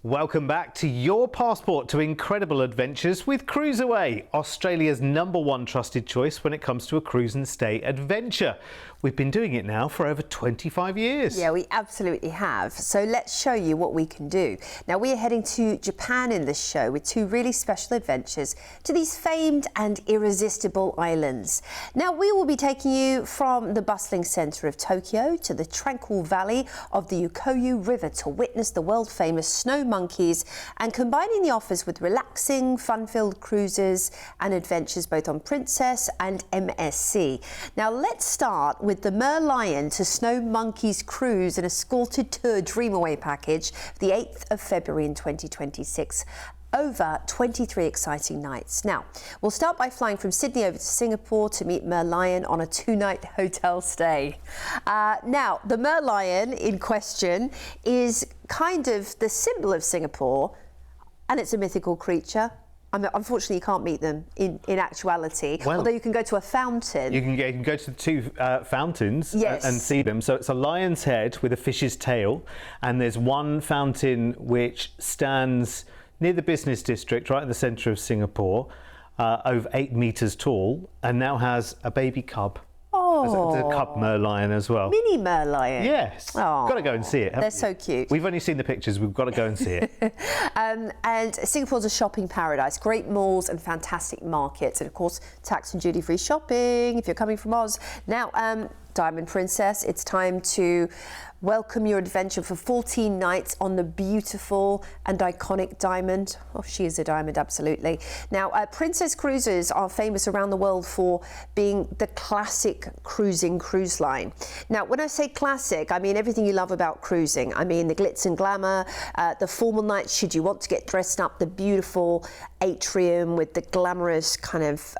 Welcome back to your passport to incredible adventures with Cruiseaway, Australia's #1 trusted choice when it comes to a cruise and stay adventure. We've been doing it now for over 25 years. Yeah, we absolutely have. So let's show you what we can do. Now, we are heading to Japan in this show with two really special adventures to these famed and irresistible islands. Now, we will be taking you from the bustling centre of Tokyo to the tranquil valley of the Ukoyu River to witness the world-famous snow monkeys and combining the offers with relaxing, fun-filled cruises and adventures both on Princess and MSC. Now, let's start with the Merlion to Snow Monkeys cruise and Escorted tour Dreamaway package the 8th of February in 2026. Over 23 exciting nights. Now, we'll start by flying from Sydney over to Singapore to meet Merlion on a 2-night hotel stay. Now, the Merlion in question is kind of the symbol of Singapore, and it's a mythical creature. Unfortunately, you can't meet them in actuality, although you can go to a fountain. You can go to the two fountains and see them. So it's a lion's head with a fish's tail, and there's one fountain which stands near the business district, right in the centre of Singapore, over 8 metres tall, and now has a baby cub. Oh, there's a cub Merlion as well. Mini Merlion. Yes. Oh, got to go and see it. They're so cute. We've only seen the pictures. We've got to go and see it. And Singapore's a shopping paradise. Great malls and fantastic markets, and of course, tax and duty-free shopping if you're coming from Oz. Now, Diamond Princess, it's time to welcome your adventure for 14 nights on the beautiful and iconic Diamond. Oh, she is a diamond, absolutely. Now, Princess Cruises are famous around the world for being the classic cruising cruise line. Now, when I say classic, I mean everything you love about cruising. I mean the glitz and glamour, the formal nights should you want to get dressed up, the beautiful atrium with the glamorous kind of,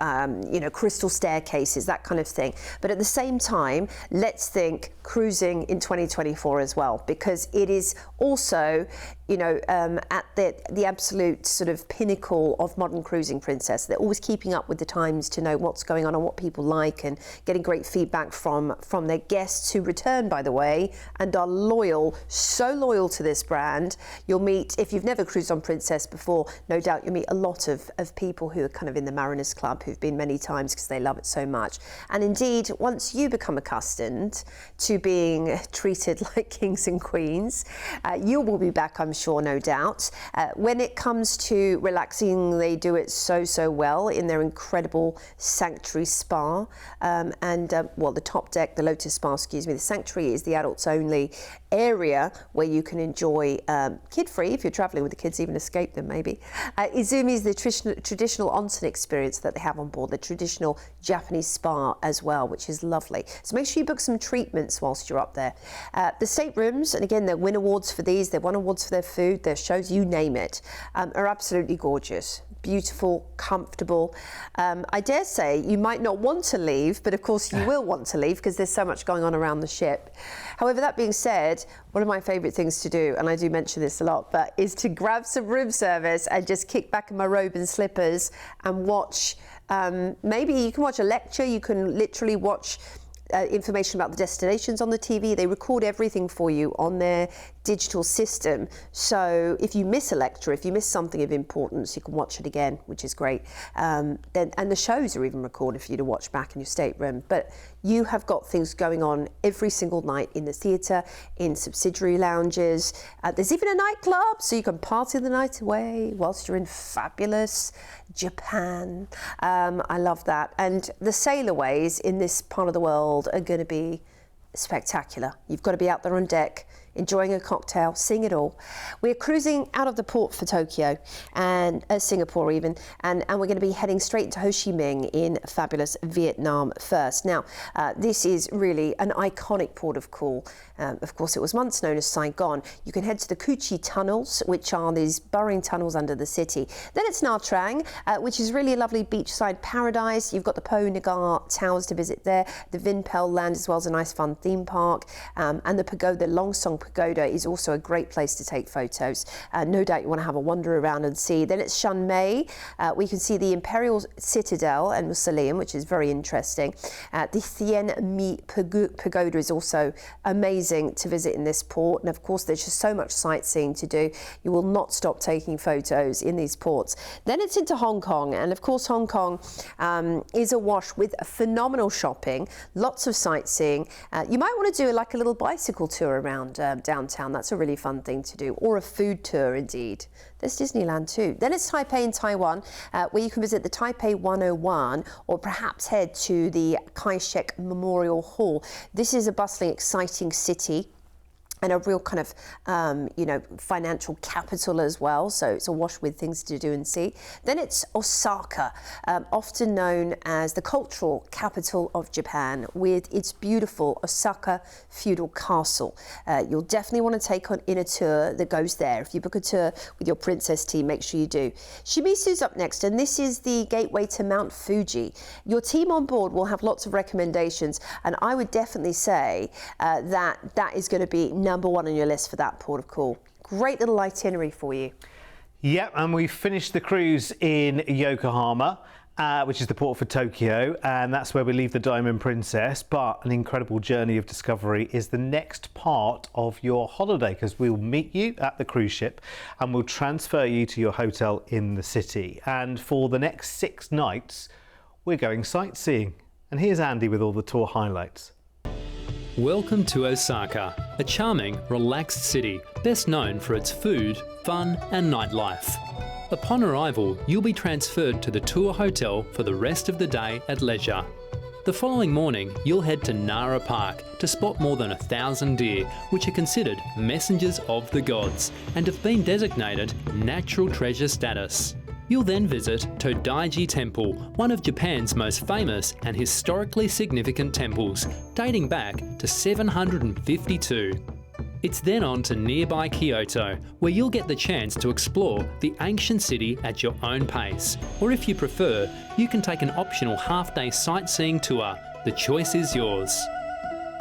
crystal staircases, that kind of thing. But at the same time, let's think cruising in 2024 as well, because it is also, at the absolute sort of pinnacle of modern cruising, Princess. They're always keeping up with the times to know what's going on and what people like, and getting great feedback from their guests who return, by the way, and are loyal, so loyal to this brand. You'll meet, if you've never cruised on Princess before, no doubt you'll meet a lot of people who are kind of in the Mariners Club, who've been many times because they love it so much. And indeed, once you become accustomed to being treated like kings and queens, you will be back, I'm sure, no doubt. When it comes to relaxing, they do it so well in their incredible sanctuary spa, the top deck, the Lotus Spa, excuse me. The sanctuary is the adults only area where you can enjoy kid-free, if you're traveling with the kids, even escape them maybe. Izumi is the traditional onsen experience that they have on board, the traditional Japanese spa as well, which is lovely. So make sure you book some treatments whilst you're up there. The staterooms, and again, they win awards for these, they won awards for their food, their shows, you name it, are absolutely gorgeous. Beautiful, comfortable. I dare say you might not want to leave, but of course you will want to leave because there's so much going on around the ship. However, that being said, one of my favourite things to do, and I do mention this a lot, but is to grab some room service and just kick back in my robe and slippers and watch. Maybe you can watch a lecture, you can literally watch information about the destinations on the TV. They record everything for you on their digital system. So if you miss a lecture, if you miss something of importance, you can watch it again, which is great. And the shows are even recorded for you to watch back in your stateroom. But you have got things going on every single night in the theatre, in subsidiary lounges. There's even a nightclub, so you can party the night away whilst you're in fabulous Japan. I love that. And the sailaways in this part of the world are going to be spectacular. You've got to be out there on deck, enjoying a cocktail, seeing it all. We're cruising out of the port for Tokyo and Singapore even, and we're going to be heading straight into Ho Chi Minh in fabulous Vietnam first. Now, this is really an iconic port of call. Of course, it was once known as Saigon. You can head to the Cu Chi tunnels, which are these burrowing tunnels under the city. Then it's Nha Trang, which is really a lovely beachside paradise. You've got the Po Nagar towers to visit there. The Vin Pel land as well as a nice fun theme park, and the pagoda, Longsong Pagoda, is also a great place to take photos. No doubt you want to have a wander around and see. Then it's Shanmei. We can see the Imperial Citadel and Mausoleum, which is very interesting. The Thien Mi Pagoda is also amazing to visit in this port, and of course there's just so much sightseeing to do. You will not stop taking photos in these ports. Then it's into Hong Kong, and of course Hong Kong is awash with phenomenal shopping, lots of sightseeing. You might want to do like a little bicycle tour around downtown. That's a really fun thing to do, or a food tour indeed. There's Disneyland too. Then it's Taipei in Taiwan, where you can visit the Taipei 101, or perhaps head to the Kai-shek Memorial Hall. This is a bustling, exciting city and a real kind of, financial capital as well. So it's awash with things to do and see. Then it's Osaka, often known as the cultural capital of Japan, with its beautiful Osaka feudal castle. You'll definitely want to take in a tour that goes there. If you book a tour with your princess team, make sure you do. Shimizu's up next, and this is the gateway to Mount Fuji. Your team on board will have lots of recommendations, and I would definitely say that is going to be number one on your list for that port of call. Great little itinerary for you. Yep, and we finished the cruise in Yokohama, which is the port for Tokyo, and that's where we leave the Diamond Princess. But an incredible journey of discovery is the next part of your holiday, because we'll meet you at the cruise ship and we'll transfer you to your hotel in the city. And for the next 6 nights, we're going sightseeing. And here's Andy with all the tour highlights. Welcome to Osaka, a charming, relaxed city, best known for its food, fun and nightlife. Upon arrival, you'll be transferred to the tour hotel for the rest of the day at leisure. The following morning, you'll head to Nara Park to spot more than 1,000 deer, which are considered messengers of the gods and have been designated natural treasure status. You'll then visit Todaiji Temple, one of Japan's most famous and historically significant temples, dating back to 752. It's then on to nearby Kyoto, where you'll get the chance to explore the ancient city at your own pace. Or if you prefer, you can take an optional half-day sightseeing tour. The choice is yours.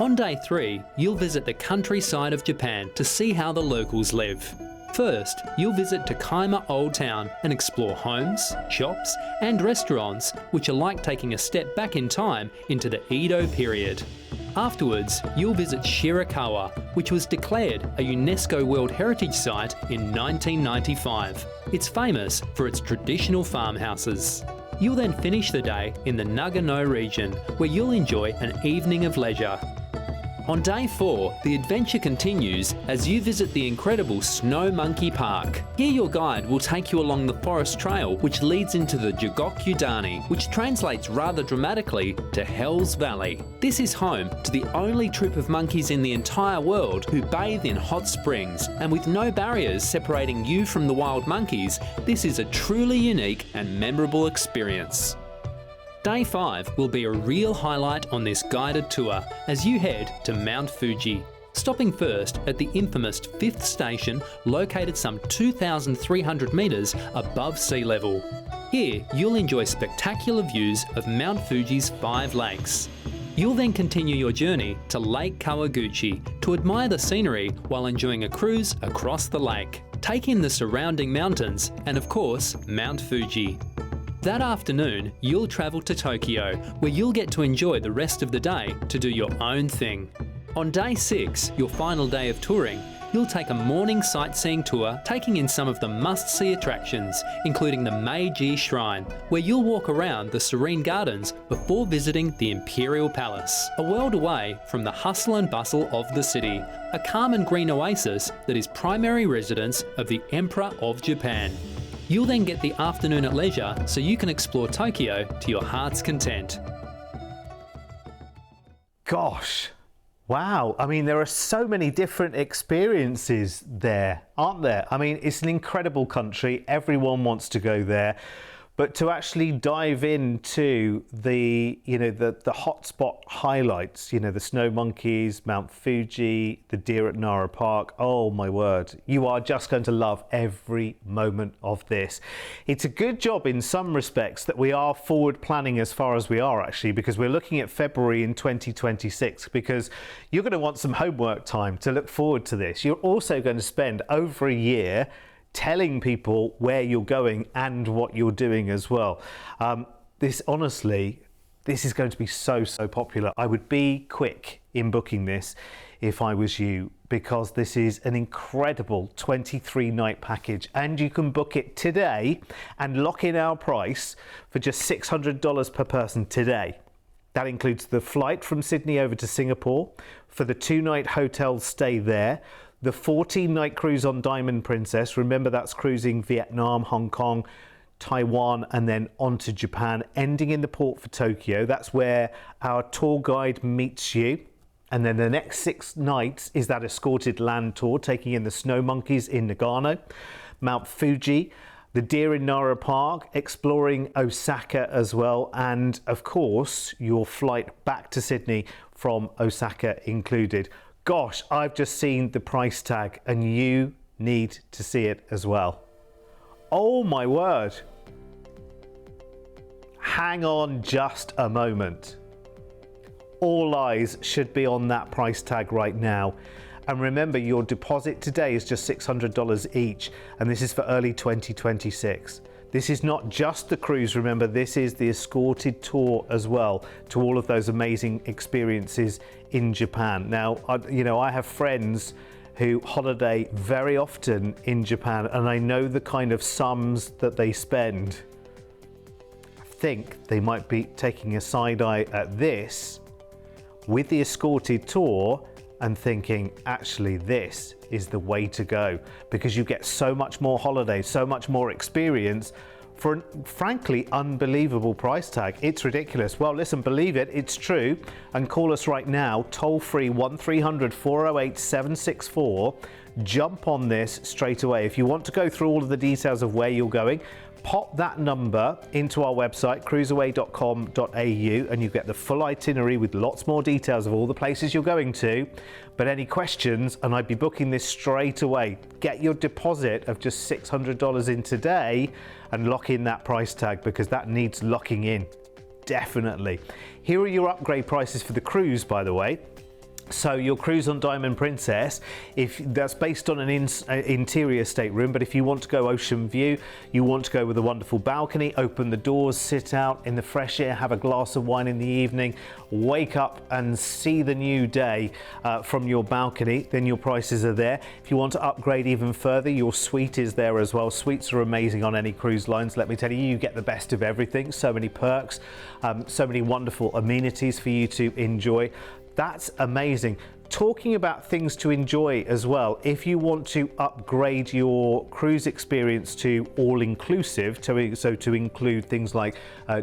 On day 3, you'll visit the countryside of Japan to see how the locals live. First, you'll visit Takaima Old Town and explore homes, shops and restaurants which are like taking a step back in time into the Edo period. Afterwards, you'll visit Shirakawa, which was declared a UNESCO World Heritage Site in 1995. It's famous for its traditional farmhouses. You'll then finish the day in the Nagano region, where you'll enjoy an evening of leisure. On day 4, the adventure continues as you visit the incredible Snow Monkey Park. Here your guide will take you along the forest trail which leads into the Jugoku-dani, which translates rather dramatically to Hell's Valley. This is home to the only troop of monkeys in the entire world who bathe in hot springs, and with no barriers separating you from the wild monkeys, this is a truly unique and memorable experience. Day 5 will be a real highlight on this guided tour as you head to Mount Fuji, stopping first at the infamous 5th station located some 2,300 metres above sea level. Here you'll enjoy spectacular views of Mount Fuji's 5 lakes. You'll then continue your journey to Lake Kawaguchi to admire the scenery while enjoying a cruise across the lake. Take in the surrounding mountains and of course Mount Fuji. That afternoon, you'll travel to Tokyo, where you'll get to enjoy the rest of the day to do your own thing. On day 6, your final day of touring, you'll take a morning sightseeing tour taking in some of the must-see attractions, including the Meiji Shrine, where you'll walk around the serene gardens before visiting the Imperial Palace, a world away from the hustle and bustle of the city, a calm and green oasis that is primary residence of the Emperor of Japan. You'll then get the afternoon at leisure so you can explore Tokyo to your heart's content. Gosh, wow. I mean, there are so many different experiences there, aren't there? I mean, it's an incredible country. Everyone wants to go there. But to actually dive into the hotspot highlights, the snow monkeys, Mount Fuji, the deer at Nara Park, oh my word, you are just going to love every moment of this. It's a good job in some respects that we are forward planning as far as we are, actually, because we're looking at February in 2026, because you're going to want some homework time to look forward to this. You're also going to spend over a year telling people where you're going and what you're doing as well. This is going to be so popular. I would be quick in booking this if I was you, because this is an incredible 23-night package, and you can book it today and lock in our price for just $600 per person today. That includes the flight from Sydney over to Singapore, for the 2-night hotel stay there, the 14-night cruise on Diamond Princess. Remember, that's cruising Vietnam, Hong Kong, Taiwan, and then on to Japan, ending in the port for Tokyo. That's where our tour guide meets you. And then the next 6 nights is that escorted land tour, taking in the snow monkeys in Nagano, Mount Fuji, the deer in Nara Park, exploring Osaka as well, and of course your flight back to Sydney from Osaka included. Gosh, I've just seen the price tag and you need to see it as well. Oh my word. Hang on just a moment. All eyes should be on that price tag right now. And remember, your deposit today is just $600 each, and this is for early 2026. This is not just the cruise, remember, this is the escorted tour as well to all of those amazing experiences in Japan. Now, I have friends who holiday very often in Japan, and I know the kind of sums that they spend. I think they might be taking a side eye at this with the escorted tour and thinking, actually, this is the way to go, because you get so much more holiday, so much more experience for a frankly unbelievable price tag. It's ridiculous. Well, listen, believe it, it's true, and call us right now, toll free 1300 408 764. Jump on this straight away. If you want to go through all of the details of where you're going, pop that number into our website, cruiseaway.com.au, and you get the full itinerary with lots more details of all the places you're going to. But any questions, and I'd be booking this straight away. Get your deposit of just $600 in today and lock in that price tag, because that needs locking in, definitely. Here are your upgrade prices for the cruise, by the way. So your cruise on Diamond Princess, if that's based on an interior stateroom, but if you want to go ocean view, you want to go with a wonderful balcony, open the doors, sit out in the fresh air, have a glass of wine in the evening, wake up and see the new day from your balcony, then your prices are there. If you want to upgrade even further, your suite is there as well. Suites are amazing on any cruise lines. Let me tell you, you get the best of everything. So many perks, so many wonderful amenities for you to enjoy. That's amazing. Talking about things to enjoy as well, if you want to upgrade your cruise experience to all-inclusive, so to include things like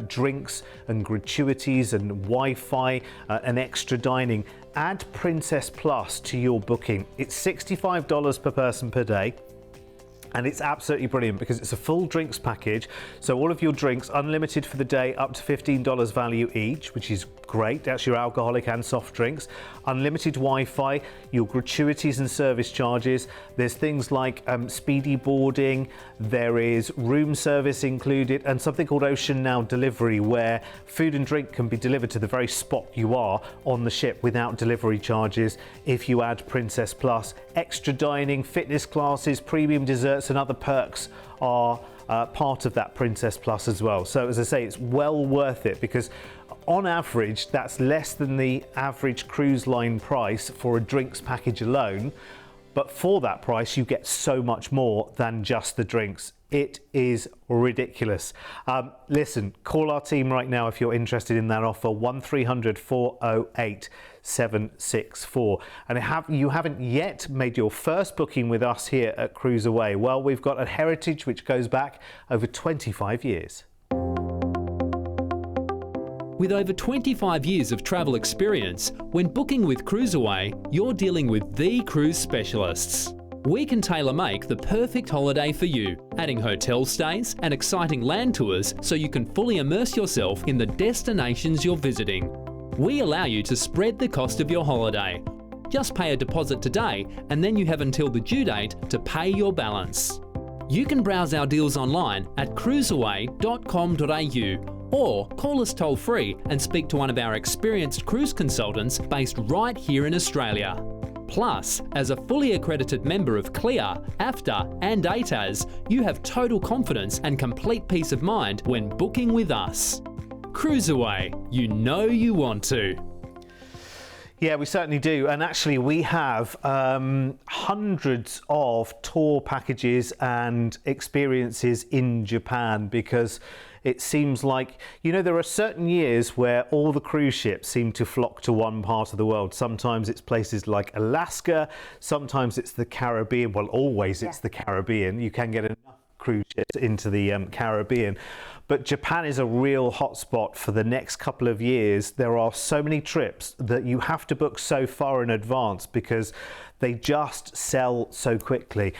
drinks and gratuities and Wi-Fi and extra dining, add Princess Plus to your booking. It's $65 per person per day. And it's absolutely brilliant because it's a full drinks package. So all of your drinks, unlimited for the day, up to $15 value each, which is great. That's your alcoholic and soft drinks. Unlimited Wi-Fi, your gratuities and service charges. There's things like speedy boarding. There is room service included, and something called Ocean Now Delivery, where food and drink can be delivered to the very spot you are on the ship without delivery charges if you add Princess Plus. Extra dining, fitness classes, premium desserts and other perks are part of that Princess Plus as well. So as I say, it's well worth it, because on average that's less than the average cruise line price for a drinks package alone, but for that price you get so much more than just the drinks. It is ridiculous. Listen, call our team right now if you're interested in that offer, 1300 408 764. And if you haven't yet made your first booking with us here at Cruiseway, well, we've got a heritage which goes back over 25 years. With over 25 years of travel experience, when booking with Cruiseaway, you're dealing with the cruise specialists. We can tailor-make the perfect holiday for you, adding hotel stays and exciting land tours so you can fully immerse yourself in the destinations you're visiting. We allow you to spread the cost of your holiday. Just pay a deposit today and then you have until the due date to pay your balance. You can browse our deals online at cruiseaway.com.au or call us toll-free and speak to one of our experienced cruise consultants based right here in Australia. Plus, as a fully accredited member of CLIA, AFTA and ATAS, you have total confidence and complete peace of mind when booking with us. Cruiseaway, you know you want to. Yeah, we certainly do. And actually, we have hundreds of tour packages and experiences in Japan, because it seems like, you know, there are certain years where all the cruise ships seem to flock to one part of the world. Sometimes it's places like Alaska, sometimes it's the Caribbean. Well, always it's the Caribbean. You can get enough cruise ships into the Caribbean. But Japan is a real hotspot for the next couple of years. There are so many trips that you have to book so far in advance because they just sell so quickly.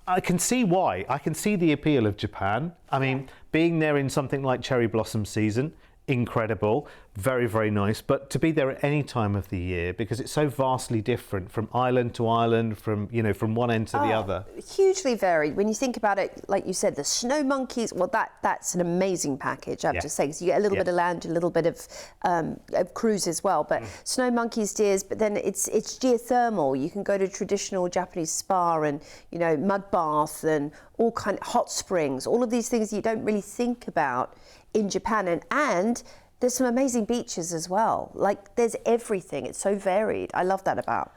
I can see why. I can see the appeal of Japan. I mean, being there in something like cherry blossom season, incredible, very, very nice. But to be there at any time of the year, because it's so vastly different from island to island, from, you know, from one end to the other. Hugely varied. When you think about it, like you said, the snow monkeys, well, that's an amazing package, I have to say, because you get a little bit of land, a little bit of cruise as well. But snow monkeys, deers, but then it's geothermal. You can go to traditional Japanese spa and, you know, mud bath and all kind of hot springs, all of these things you don't really think about in Japan. And there's some amazing beaches as well. Like, there's everything. It's so varied. I love that about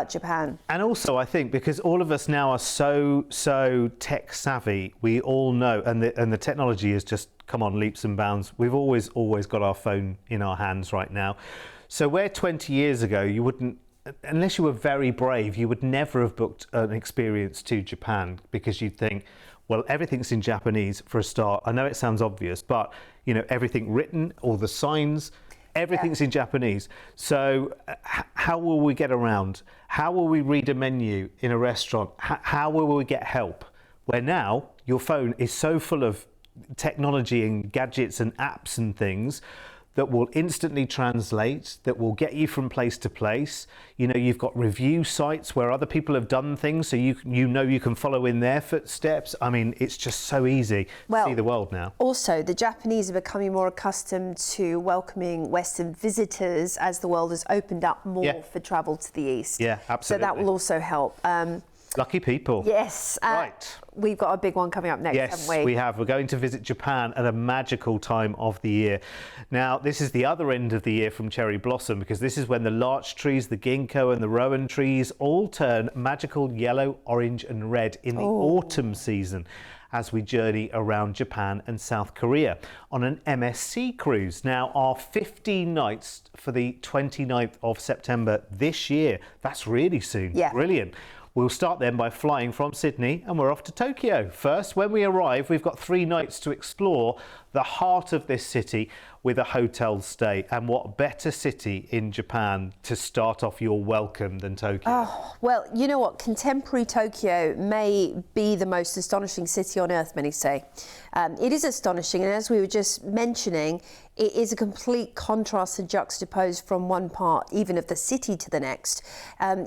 Japan. And also, I think, because all of us now are so tech savvy, we all know, and the technology has just come on leaps and bounds. We've always got our phone in our hands right now. So where 20 years ago you wouldn't, unless you were very brave, you would never have booked an experience to Japan, because you'd think, well, everything's in Japanese for a start. I know it sounds obvious, but, you know, everything written, all the signs, everything's in Japanese. So how will we get around? How will we read a menu in a restaurant? How will we get help? Where now your phone is so full of technology and gadgets and apps and things that will instantly translate, that will get you from place to place. You know, you've got review sites where other people have done things, so you know you can follow in their footsteps. I mean, it's just so easy to see the world now. Also, the Japanese are becoming more accustomed to welcoming Western visitors as the world has opened up more for travel to the East. Yeah, absolutely. So that will also help. Lucky people. Yes. Right. We've got a big one coming up next, haven't we? Yes, we have. We're going to visit Japan at a magical time of the year. Now, this is the other end of the year from cherry blossom, because this is when the larch trees, the ginkgo and the rowan trees all turn magical yellow, orange and red in the autumn season, as we journey around Japan and South Korea on an MSC cruise. Now, our 15 nights for the 29th of September this year. That's really soon. Yeah. Brilliant. We'll start then by flying from Sydney, and we're off to Tokyo. First, when we arrive, we've got 3 nights to explore the heart of this city with a hotel stay. And what better city in Japan to start off your welcome than Tokyo? Oh, well, you know what? Contemporary Tokyo may be the most astonishing city on earth, many say. It is astonishing, and as we were just mentioning, it is a complete contrast and juxtaposed from one part, even of the city, to the next.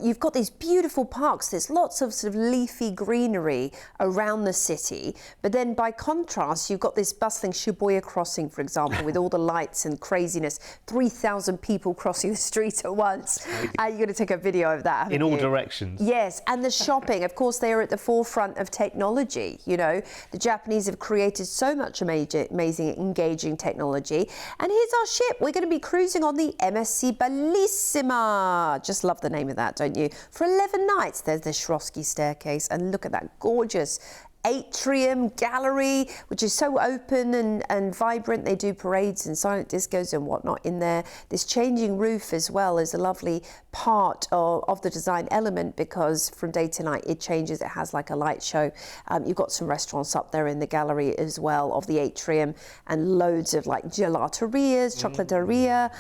You've got these beautiful parks. There's lots of sort of leafy greenery around the city. But then by contrast, you've got this bustling Shibuya crossing, for example, with all the lights and craziness. 3,000 people crossing the street at once. You're going to take a video of that, haven't you? In all directions. Yes, and the shopping. Of course, they are at the forefront of technology. You know, the Japanese have created so much amazing, engaging technology. And here's our ship. We're going to be cruising on the MSC Bellissima. Just love the name of that, don't you? For 11 nights. There's the Swarovski staircase, and look at that gorgeous atrium gallery, which is so open and vibrant. They do parades and silent discos and whatnot in there. This changing roof as well is a lovely part of the design element, because from day to night it changes. It has like a light show. You've got some restaurants up there in the gallery as well of the atrium, and loads of like gelaterias, chocolateria.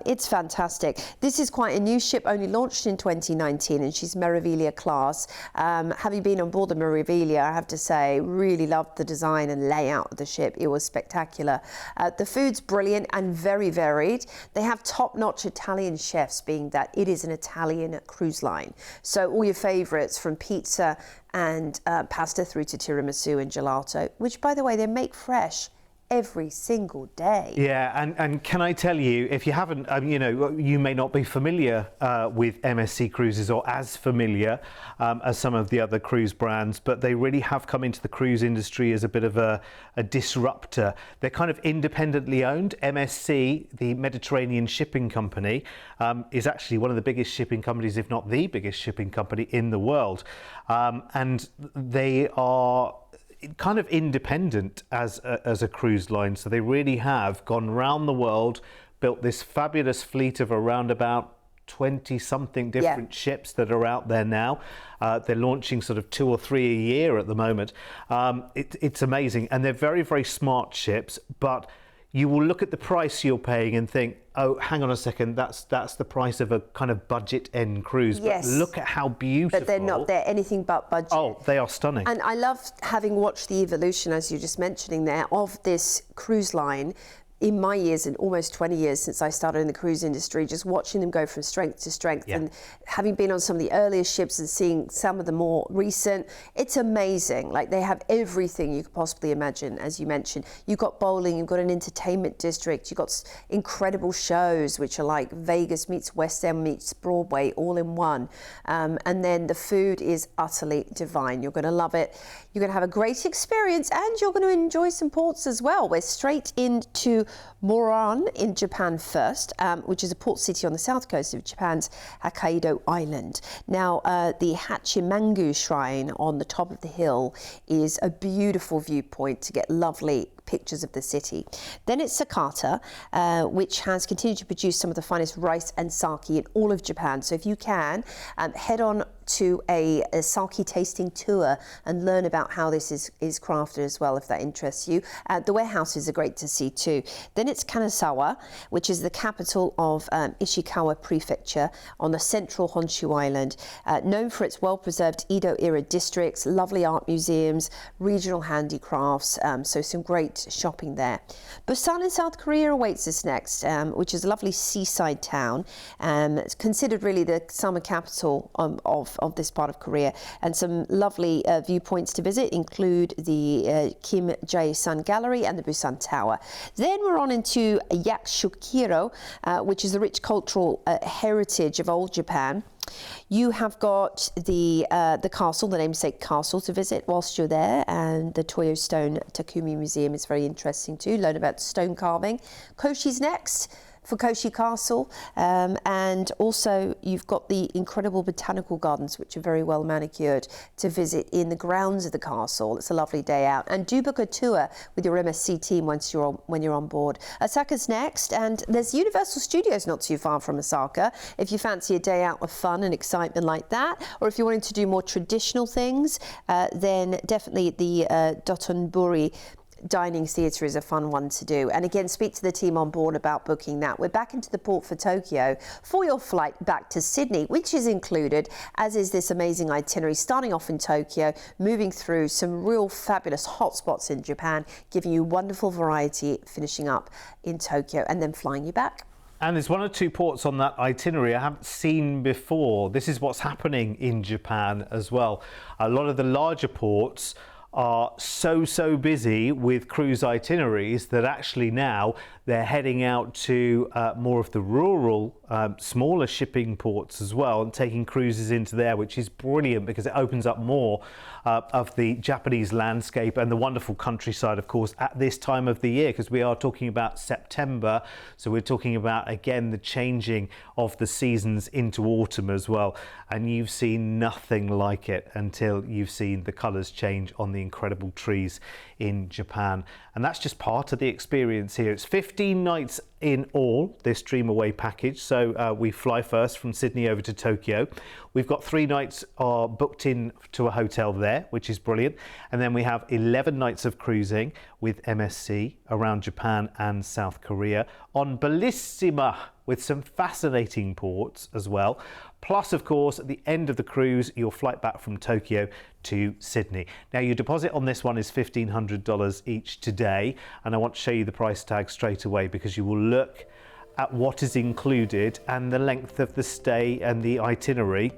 It's fantastic. This is quite a new ship, only launched in 2019, and she's Meraviglia class. Having been on board the Meraviglia, I have to say, really loved the design and layout of the ship. It was spectacular. The food's brilliant and very varied. They have top-notch Italian chefs, being that it is an Italian cruise line. So all your favourites from pizza and pasta through to tiramisu and gelato, which, by the way, they make fresh every single day. Yeah, and can I tell you, if you haven't, you may not be familiar with MSC Cruises, or as familiar as some of the other cruise brands, but they really have come into the cruise industry as a bit of a disruptor. They're kind of independently owned. MSC, the Mediterranean Shipping Company, is actually one of the biggest shipping companies, if not the biggest shipping company in the world. And they are kind of independent as a cruise line, so they really have gone round the world, built this fabulous fleet of around about 20 something different ships that are out there now. They're launching sort of 2 or 3 a year at the moment. It's amazing, and they're very, very smart ships, but you will look at the price you're paying and think, oh, hang on a second, that's the price of a kind of budget end cruise. Yes. But look at how beautiful. But they're not. They're anything but budget. Oh, they are stunning. And I love having watched the evolution, as you're just mentioning there, of this cruise line in my years, and almost 20 years since I started in the cruise industry, just watching them go from strength to strength. And having been on some of the earlier ships and seeing some of the more recent, it's amazing. Like, they have everything you could possibly imagine, as you mentioned. You've got bowling, you've got an entertainment district, you've got incredible shows, which are like Vegas meets West End meets Broadway all in one. And then the food is utterly divine. You're going to love it. You're going to have a great experience, and you're going to enjoy some ports as well. We're straight into Moran in Japan first, which is a port city on the south coast of Japan's Hokkaido Island. Now, the Hachimangu Shrine on the top of the hill is a beautiful viewpoint to get lovely pictures of the city. Then it's Sakata, which has continued to produce some of the finest rice and sake in all of Japan. So if you can, head on to a sake tasting tour and learn about how this is crafted as well, if that interests you. The warehouses are great to see too. Then it's Kanazawa, which is the capital of Ishikawa Prefecture on the central Honshu Island, known for its well-preserved Edo-era districts, lovely art museums, regional handicrafts, so some great shopping there. Busan in South Korea awaits us next, which is a lovely seaside town. It's considered really the summer capital of this part of Korea, and some lovely viewpoints to visit include the Kim Jae-sun Gallery and the Busan Tower. Then we're on into Yakushiro, which is the rich cultural heritage of old Japan. You have got the castle, the namesake castle, to visit whilst you're there, and the Toyo Stone Takumi Museum is very interesting too. Learn about stone carving. Koshi's next, Fukoshi Castle, and also you've got the incredible botanical gardens, which are very well manicured, to visit in the grounds of the castle. It's a lovely day out, and do book a tour with your MSC team when you're on board. Osaka's next, and there's Universal Studios not too far from Osaka if you fancy a day out of fun and excitement like that, or if you're wanting to do more traditional things, then definitely the Dotonbori dining theatre is a fun one to do. And again, speak to the team on board about booking that. We're back into the port for Tokyo for your flight back to Sydney, which is included, as is this amazing itinerary, starting off in Tokyo, moving through some real fabulous hotspots in Japan, giving you wonderful variety, finishing up in Tokyo, and then flying you back. And there's 1 or 2 ports on that itinerary I haven't seen before. This is what's happening in Japan as well. A lot of the larger ports are so busy with cruise itineraries that actually now they're heading out to more of the rural, smaller shipping ports as well, and taking cruises into there, which is brilliant because it opens up more of the Japanese landscape and the wonderful countryside, of course, at this time of the year, because we are talking about September. So we're talking about, again, the changing of the seasons into autumn as well. And you've seen nothing like it until you've seen the colours change on the the incredible trees in Japan. And that's just part of the experience here. It's 15 nights in all, this Dreamaway package. So we fly first from Sydney over to Tokyo. We've got 3 nights booked in to a hotel there, which is brilliant. And then we have 11 nights of cruising with MSC around Japan and South Korea on Bellissima, with some fascinating ports as well. Plus, of course, at the end of the cruise, your flight back from Tokyo to Sydney. Now, your deposit on this one is $1,500 each today, and I want to show you the price tag straight away because you will look at what is included and the length of the stay and the itinerary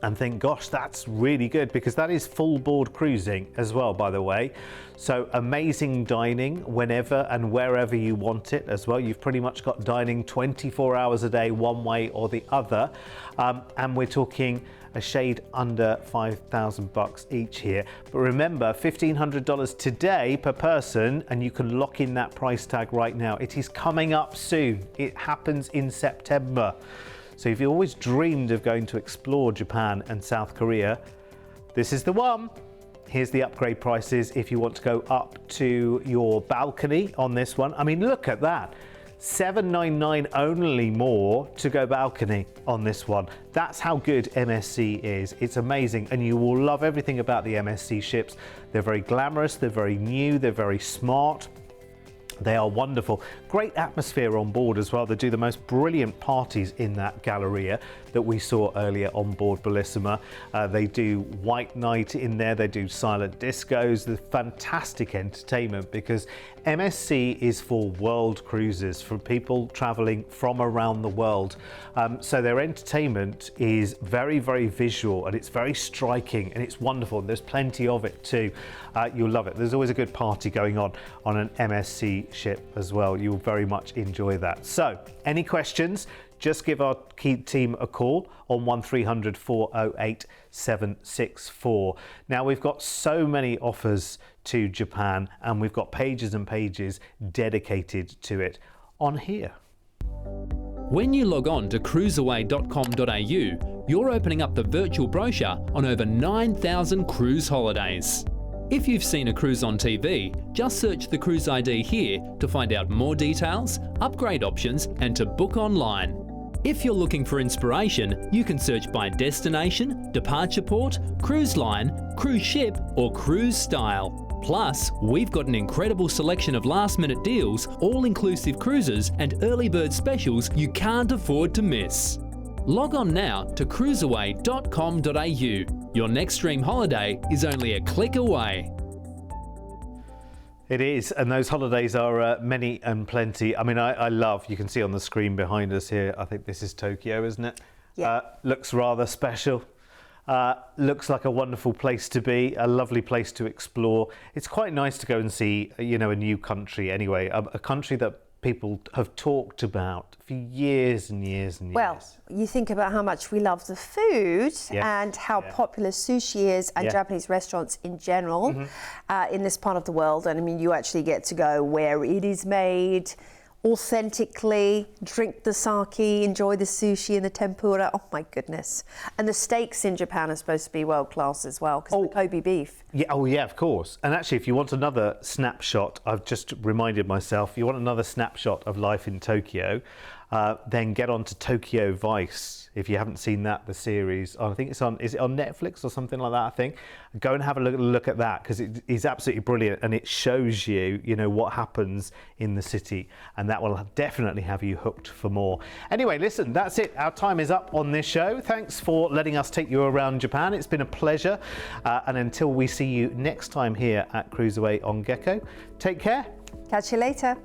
and think, gosh, that's really good, because that is full board cruising as well, by the way. So amazing dining whenever and wherever you want it as well. You've pretty much got dining 24 hours a day, one way or the other. And we're talking a shade under $5,000 each here. But remember, $1,500 today per person, and you can lock in that price tag right now. It is coming up soon. It happens in September. So if you always dreamed of going to explore Japan and South Korea, this is the one. Here's the upgrade prices if you want to go up to your balcony on this one. I mean, look at that. $799 only more to go balcony on this one. That's how good MSC is. It's amazing, and you will love everything about the MSC ships. They're very glamorous, they're very new, they're very smart. They are wonderful. Great atmosphere on board as well. They do the most brilliant parties in that Galleria that we saw earlier on board Bellissima. They do White Night in there. They do silent discos. There's fantastic entertainment because MSC is for world cruises, for people traveling from around the world. So their entertainment is very, very visual, and it's very striking, and it's wonderful. There's plenty of it too. You'll love it. There's always a good party going on an MSC ship as well. You'll very much enjoy that. So any questions, just give our key team a call on 1300 408 764. Now, we've got so many offers to Japan, and we've got pages and pages dedicated to it on here. When you log on to cruiseaway.com.au, you're opening up the virtual brochure on over 9,000 cruise holidays. If you've seen a cruise on TV, just search the cruise ID here to find out more details, upgrade options, and to book online. If you're looking for inspiration, you can search by destination, departure port, cruise line, cruise ship, or cruise style. Plus, we've got an incredible selection of last-minute deals, all-inclusive cruises, and early bird specials you can't afford to miss. Log on now to cruiseaway.com.au. Your next dream holiday is only a click away. It is, and those holidays are many and plenty. I mean, I love, you can see on the screen behind us here, I think this is Tokyo, isn't it? Yeah. Looks rather special. Looks like a wonderful place to be, a lovely place to explore. It's quite nice to go and see, you know, a new country anyway, a country that people have talked about for years and years and years. Well, you think about how much we love the food and how popular sushi is, and Japanese restaurants in general in this part of the world. And I mean, you actually get to go where it is made authentically, drink the sake, enjoy the sushi and the tempura. Oh my goodness. And the steaks in Japan are supposed to be world class as well, because of the Kobe beef. Yeah, oh yeah, of course. And actually, if you want another snapshot, I've just reminded myself, you want another snapshot of life in Tokyo, then get on to Tokyo Vice. If you haven't seen that, the series, I think it's on, is it on Netflix or something like that, I think? Go and have a look at that, because it is absolutely brilliant, and it shows you, you know, what happens in the city, and that will definitely have you hooked for more. Anyway, listen, that's it. Our time is up on this show. Thanks for letting us take you around Japan. It's been a pleasure. And until we see you next time here at Cruiseway on Gecko, take care. Catch you later.